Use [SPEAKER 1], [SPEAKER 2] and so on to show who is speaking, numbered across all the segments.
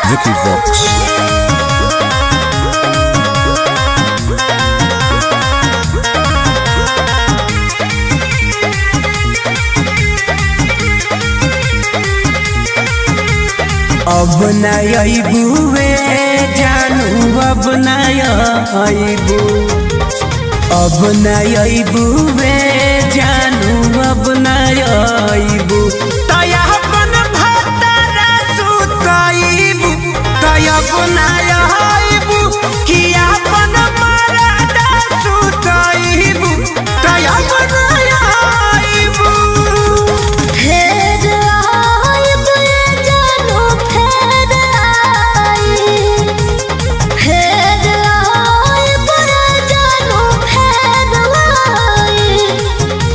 [SPEAKER 1] Vicky Vox.
[SPEAKER 2] अब नईबुए जानू अब नईबू अब नईबुए जानू अब नईबू तया अपन भतरा सुतईबू तया नईबू कि अपन मरदा सुतईबू तया नईबू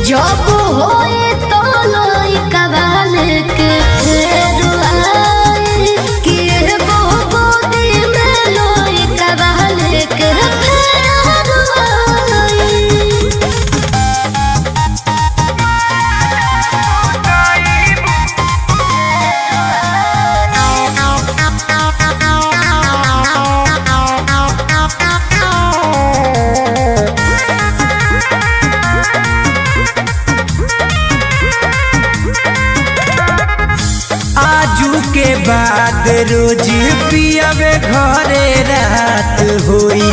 [SPEAKER 3] जब होए तो लोई कबाल के फेरुआई कि एगो गोदी में लोई कबाल के
[SPEAKER 2] के बाद रोज पियावे घरे रात होई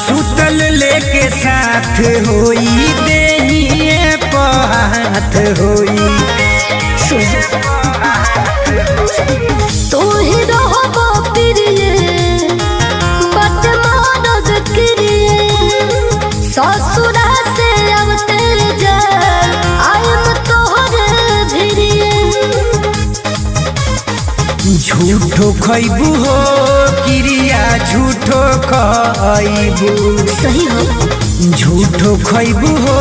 [SPEAKER 2] सुतल लेके साथ होई देहिए पहात होई
[SPEAKER 3] तू ही रहबो प्रिय बट मदद करिए ससुरा से अब तेरे जान आयम तोहरे भिरिए
[SPEAKER 2] झूठो खैबू हो क्रिया झूठो खैबू
[SPEAKER 3] सही हो
[SPEAKER 2] झूठो खैबू हो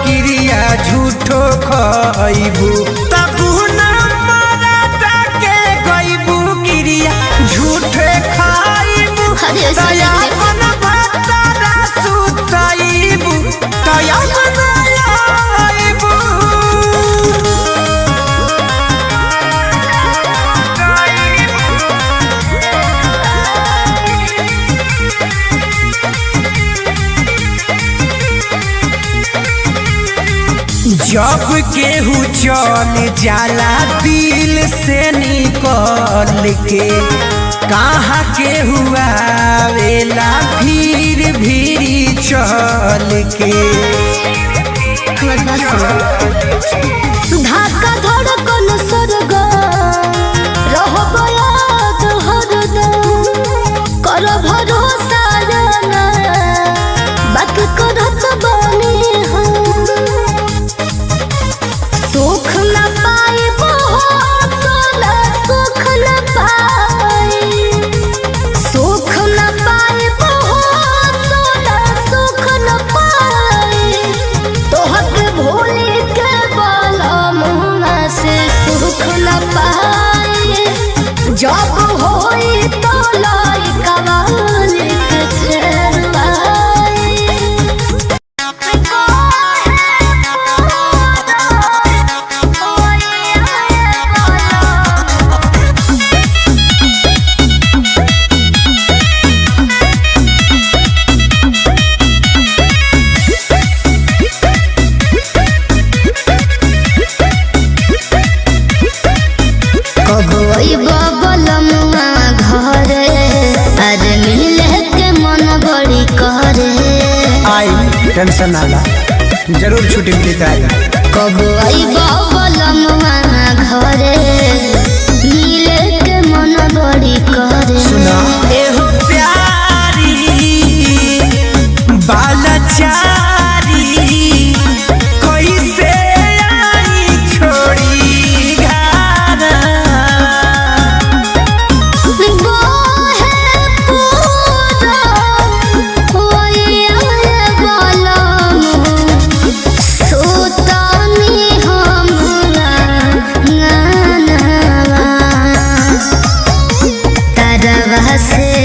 [SPEAKER 2] क्रिया झूठो खैबू तबू ना मरदा के गैबू क्रिया झूठे खैबू तया अपन भतरा सुतईबू तया नईबू जब केहू चल जाला दिल से निकल के कहाँ केहू आवेला फिर भीरी चल के
[SPEAKER 3] धाका धड़कन स्वर्ग रहब याद हरदम कर भरोसा जाना बाकी करत बानी हम सुख न पाइबो सोना सुख न पाई सुख न पाइबो सोना सुख न पाई तोहके भूली के बाला मुँह से सुख न पाई जब होई तो लाई कवाल के फेरवाई कबोई बबलमुआ घरे अरे मिले के मन बड़ी करे
[SPEAKER 2] आई टेंशन आला जरूर छुट्टी मिली तारी
[SPEAKER 3] कबोई बबलमुआ घरे मिले के मन बड़ी करे
[SPEAKER 2] सुना एहो प्यारी बालाचारी कैसे आई छोड़ी घारा
[SPEAKER 3] से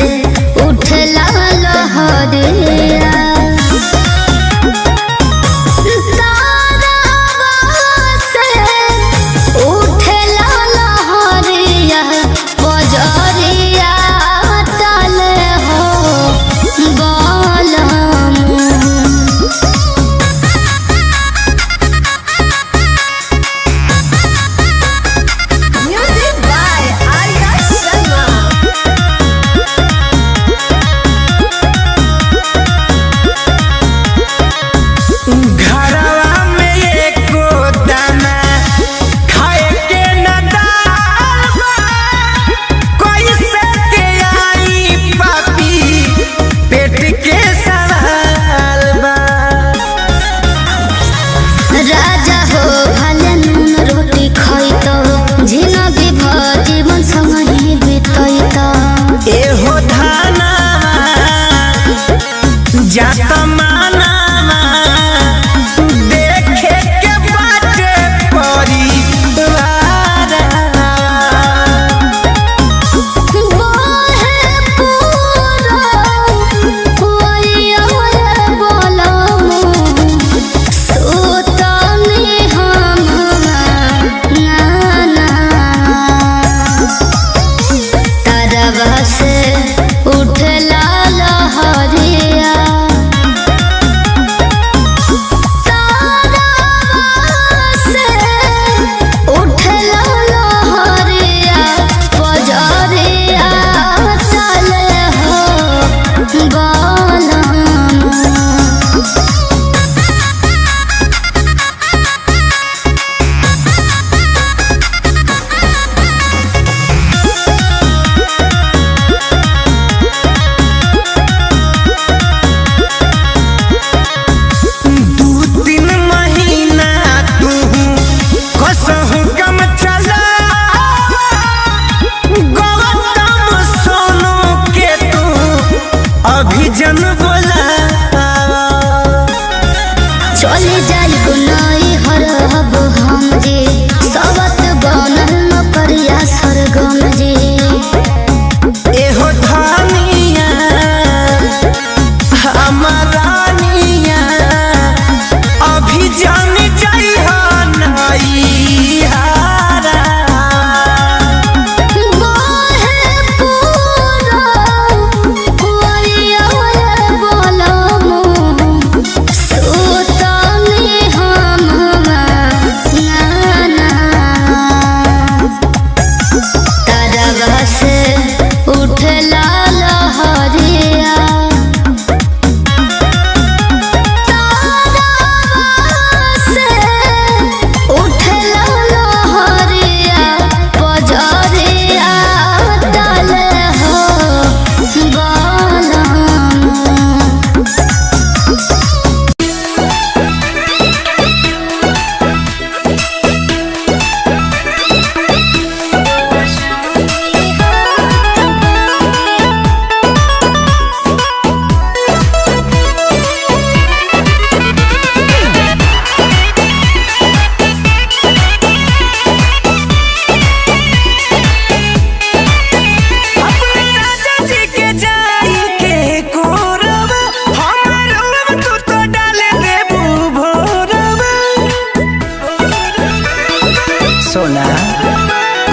[SPEAKER 2] सोना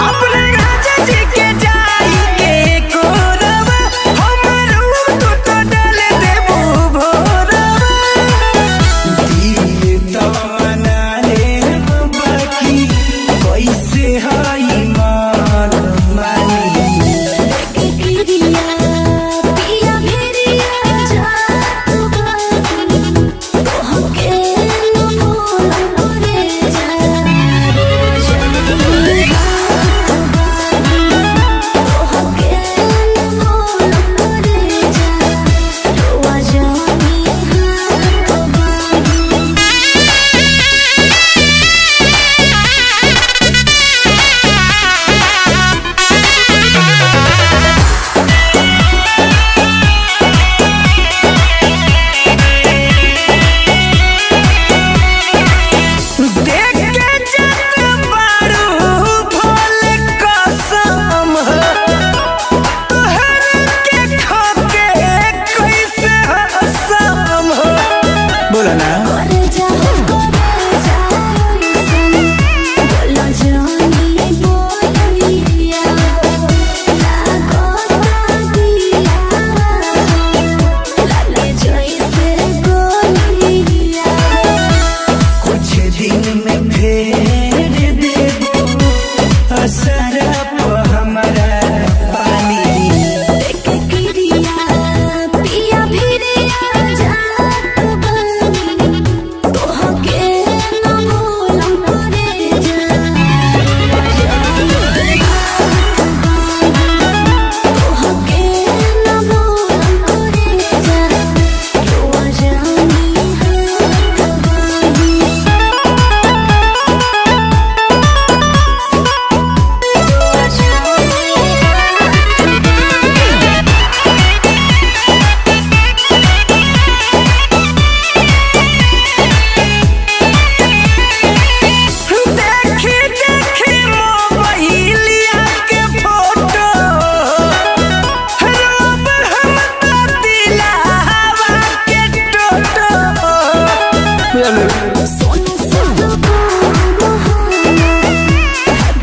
[SPEAKER 4] अपने राजा जी के जाई के कोरवा हमरो तो डाल देबो भोरवा
[SPEAKER 2] दिल तो मना ले बाकी कैसे हई मान मानी
[SPEAKER 3] किरिया पिया भेरिया जात बानी तोहके न भूल करे जा तोहके न भूल करे जा रोआ जानी हाथ बानी
[SPEAKER 4] देख के जत बारू भोले कसम तोहर के खाके कैसे हसम
[SPEAKER 2] बोला ना
[SPEAKER 3] करे जा सन बोला जानी बोलिया लागो दिया लाले जैसे गोलिया
[SPEAKER 2] कुछ दिन में फेर देबो असरा पे हमारा पानी
[SPEAKER 3] देख किरिया पिया भेरिया जात बानी तोहके न भूल करे जा तोहके न भूल करे जा रोआ जानी हाथ बानी
[SPEAKER 4] देखी देखी मोबाइलिया के फोटो रोब हम तो दिलावा के टोटो
[SPEAKER 3] सोनू सोनू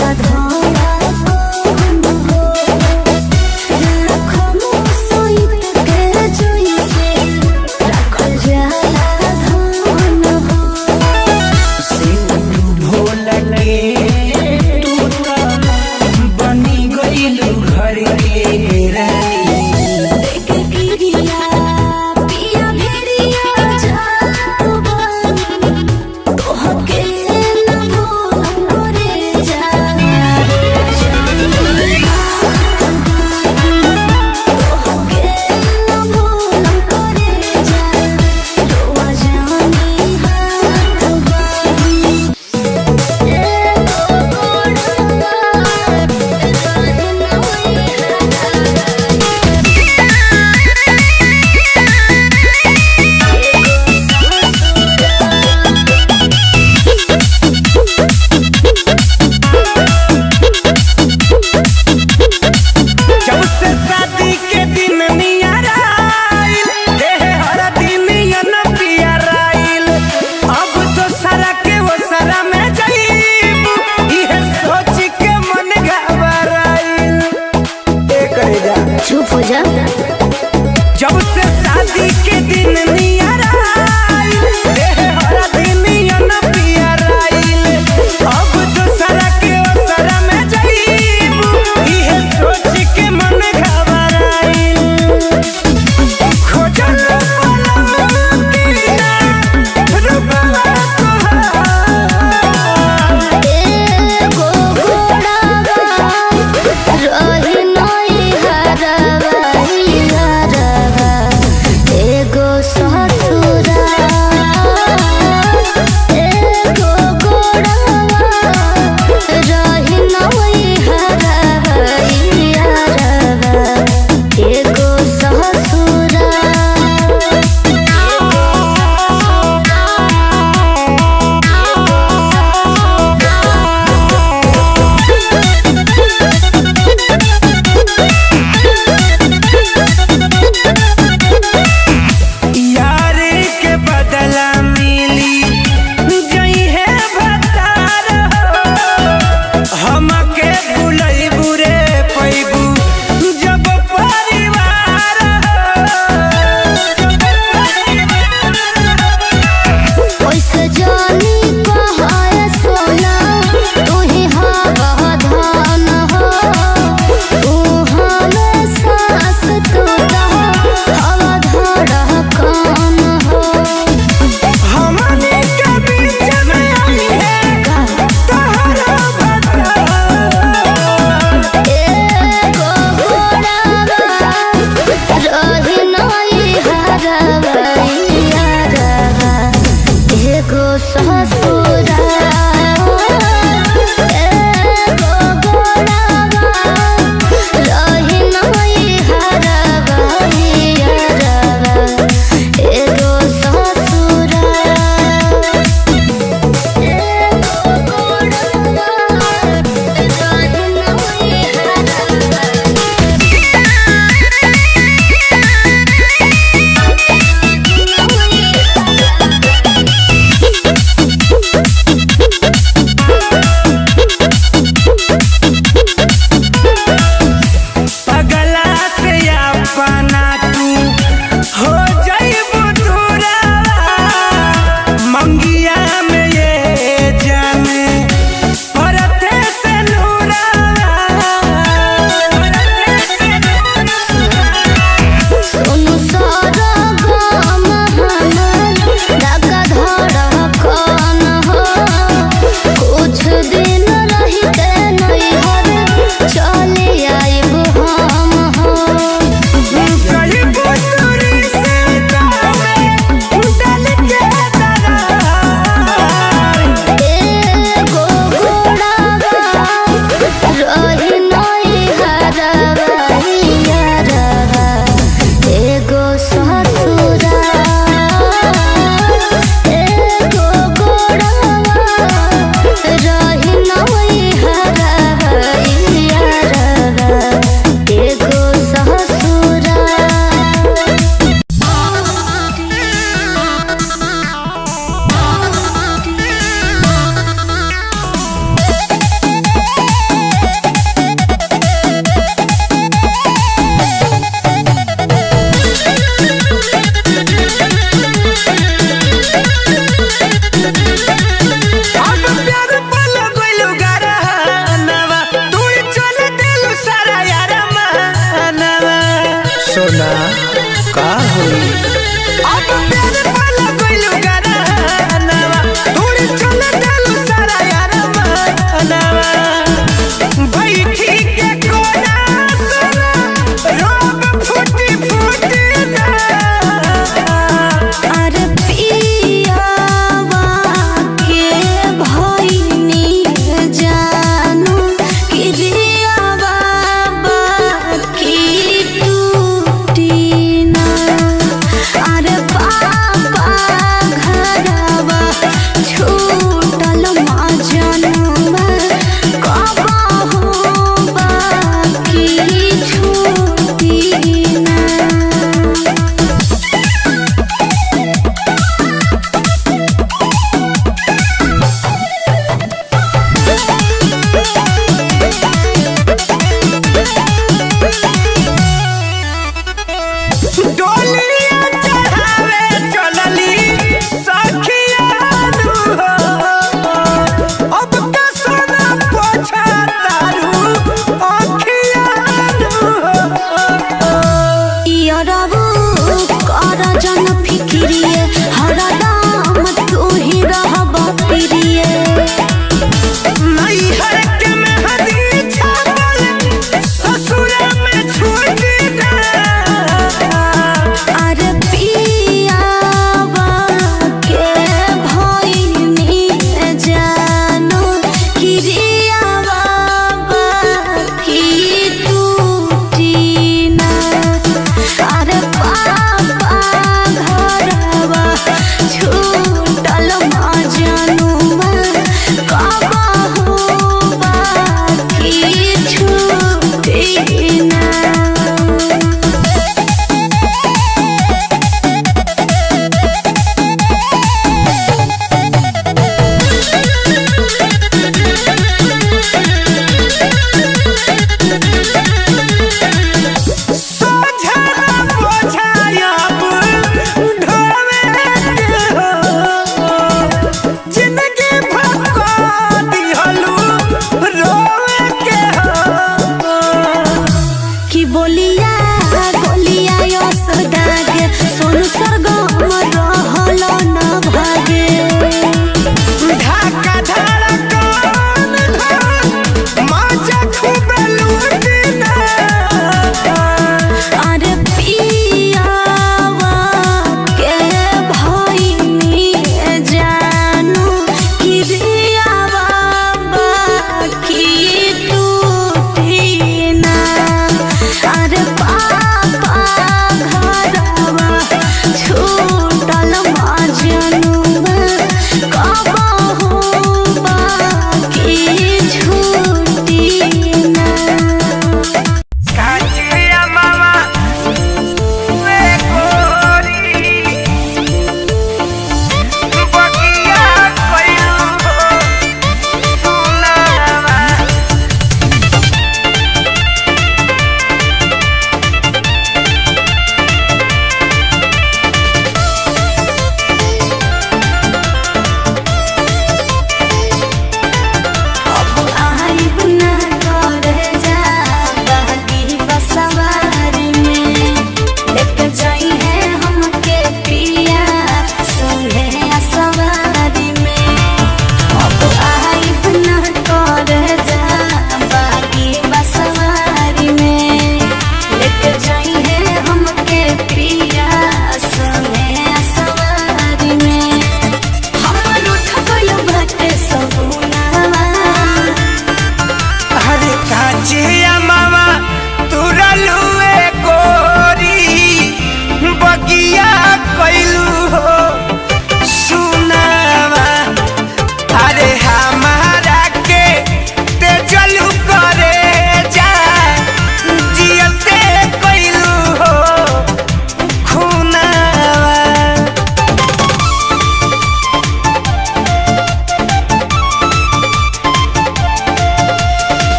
[SPEAKER 3] गधौला कौन हो राखो सोइत के जोइसे राखल जाला धन हो
[SPEAKER 2] सिंधु भोला के तू तो बनी गइलू घर के रानी
[SPEAKER 3] देख किरिया पिया भेरिया जात बानी तोहके न भूल करे जा तोहके न भूल करे जा रोआ जानी हाथ बानी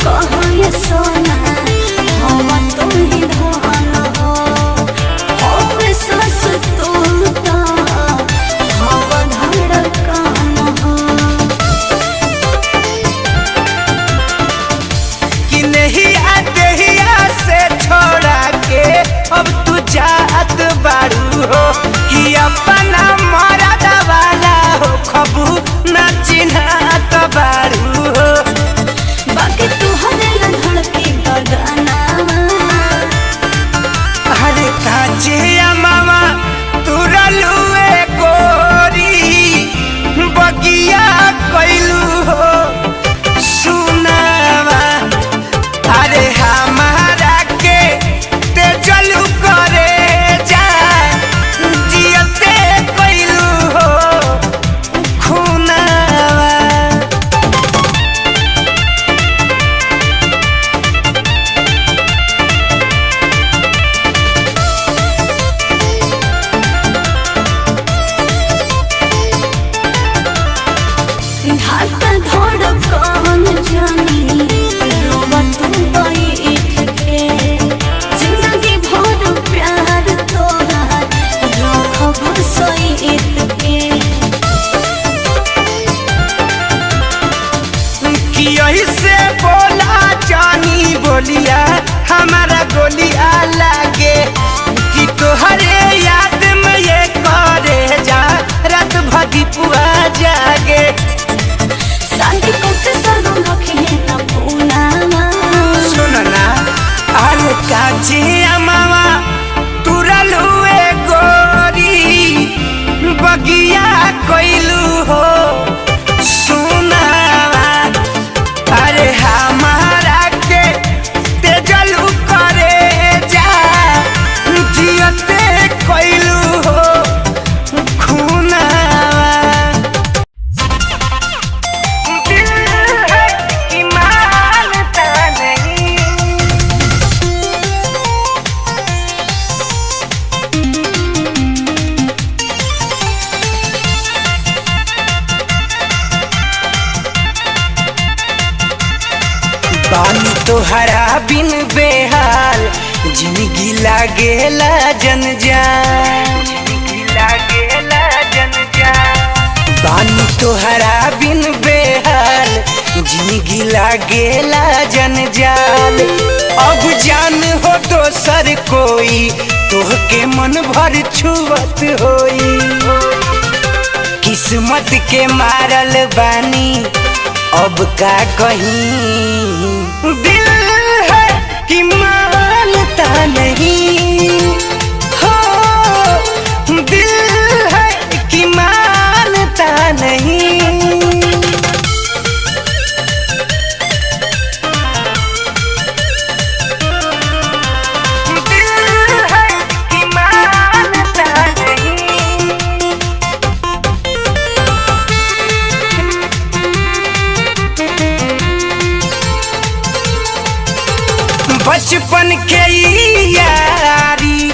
[SPEAKER 3] कहो ये सोना हवा तुम ही धन हो सस तुम तो हवा धड़कन हो।
[SPEAKER 4] कि नहीं आदेहिया से छोड़ा के अब तू जात बारू हो कि अपना मरद वाला हो खबू ना चिन्हात बारू हो।
[SPEAKER 3] बाकी तू हदेला धड़की बगाना
[SPEAKER 4] अरे काचे मामा तुरा लुए गोरी बगिया कैलू हो सुनावा। अरे हमारा के ते जलू करे जा जियते कैलू हो खुनावा।
[SPEAKER 3] ढाका धड़कन जानी रोवा तुम बैठ के जिंदगी भर प्यार तोहार रखब सईत के।
[SPEAKER 4] कि यही से बोला जानी बोलिया हमारा गोलिया लागे कि तोहरे याद में ये करे जा रात भगी पुआ जागे।
[SPEAKER 3] शादी करते सरगम रखे ना पूनावा
[SPEAKER 4] सुनना अरे काचे मामा तुरा लुए गोरी बगिया कैलू हो सुनावा। अरे हमारा के तेजलू करे जा जियते कैलू हो खुनावा। दिल है कि मानता नहीं। बानी तोहरा बिन बेहाल जिंदगी लागेला जंजाल। बानी तोहरा बिन बेहाल जिंदगी लागेला जंजाल। अब जान हो दोसर कोई तोहके मन भर छुअत होई। किस्मत के मारल बानी अब का कहीं। दिल है कि मानता नहीं हो दिल है कि मानता नहीं। दिल है कि मानता नहीं। बचपन के यारी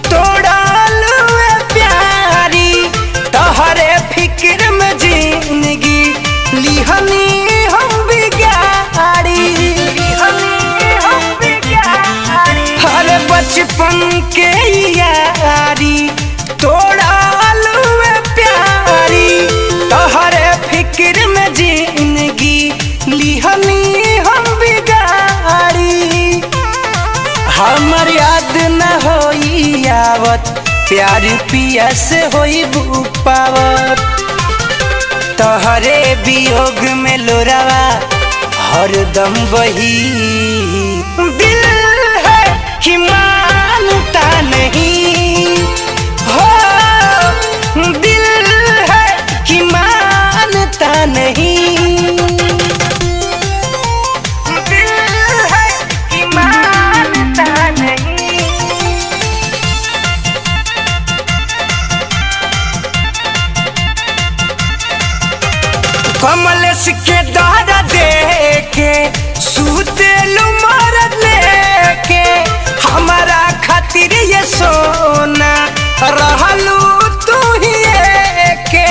[SPEAKER 4] तोड़ल प्यारी तोहरे फिक्र में जिंदगी लिहनी हम बिगाड़ी। हर बचपन के यारी तोड़ल प्यारी तोहरे फिक्र में जिंदगी लिहनी हम बिगाड़ी। हमर याद न होई आवत प्यार पिया से होई पावत। तोहरे वियोग में लोरावा हरदम बही। दिल है कि मानता नहीं हो दिल है कि मानता नहीं। कमलेश के दादा देके सूतेलू मरद लेके हमारा खातिर ये सोना रहलू तू ही के।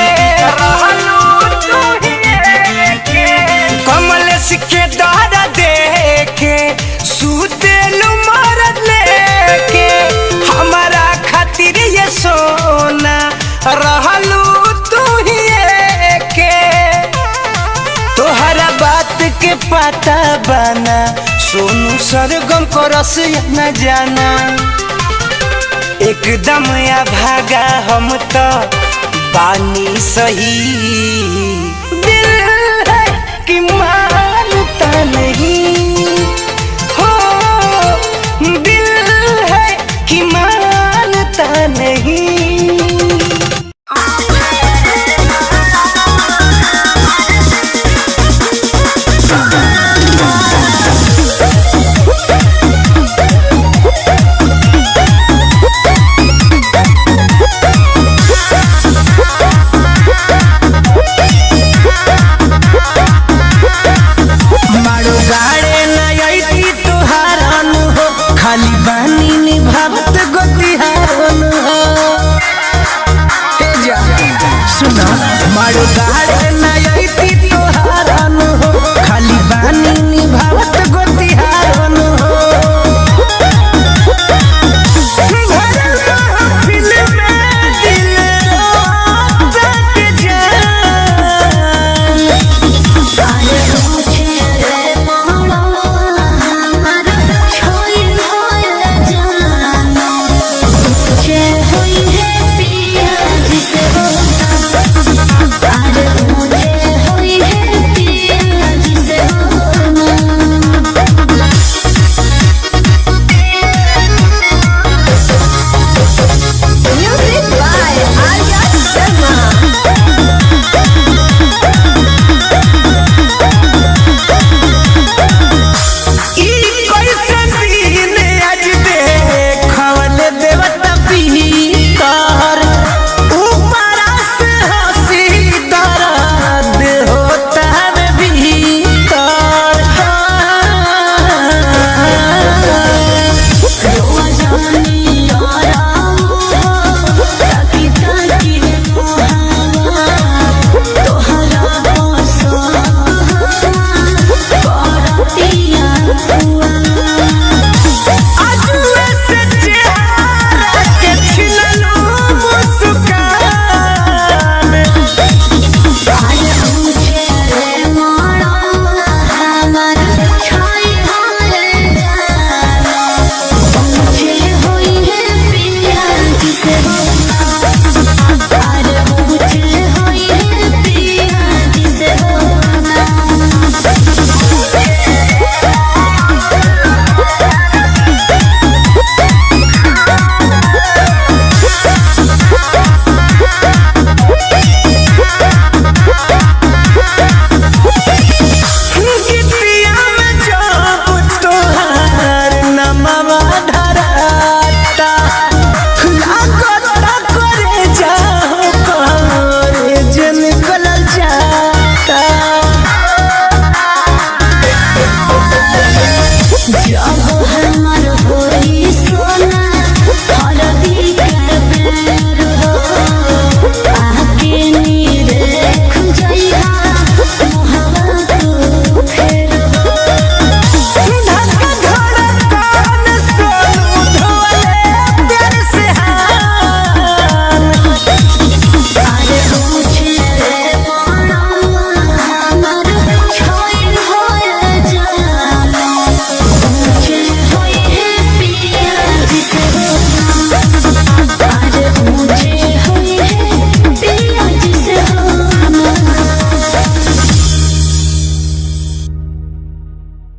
[SPEAKER 4] कमलेश के दादा दे के पता बना सोनू सरगम को रस न जाना एकदम या भागा हम तो बानी सही दिल है कि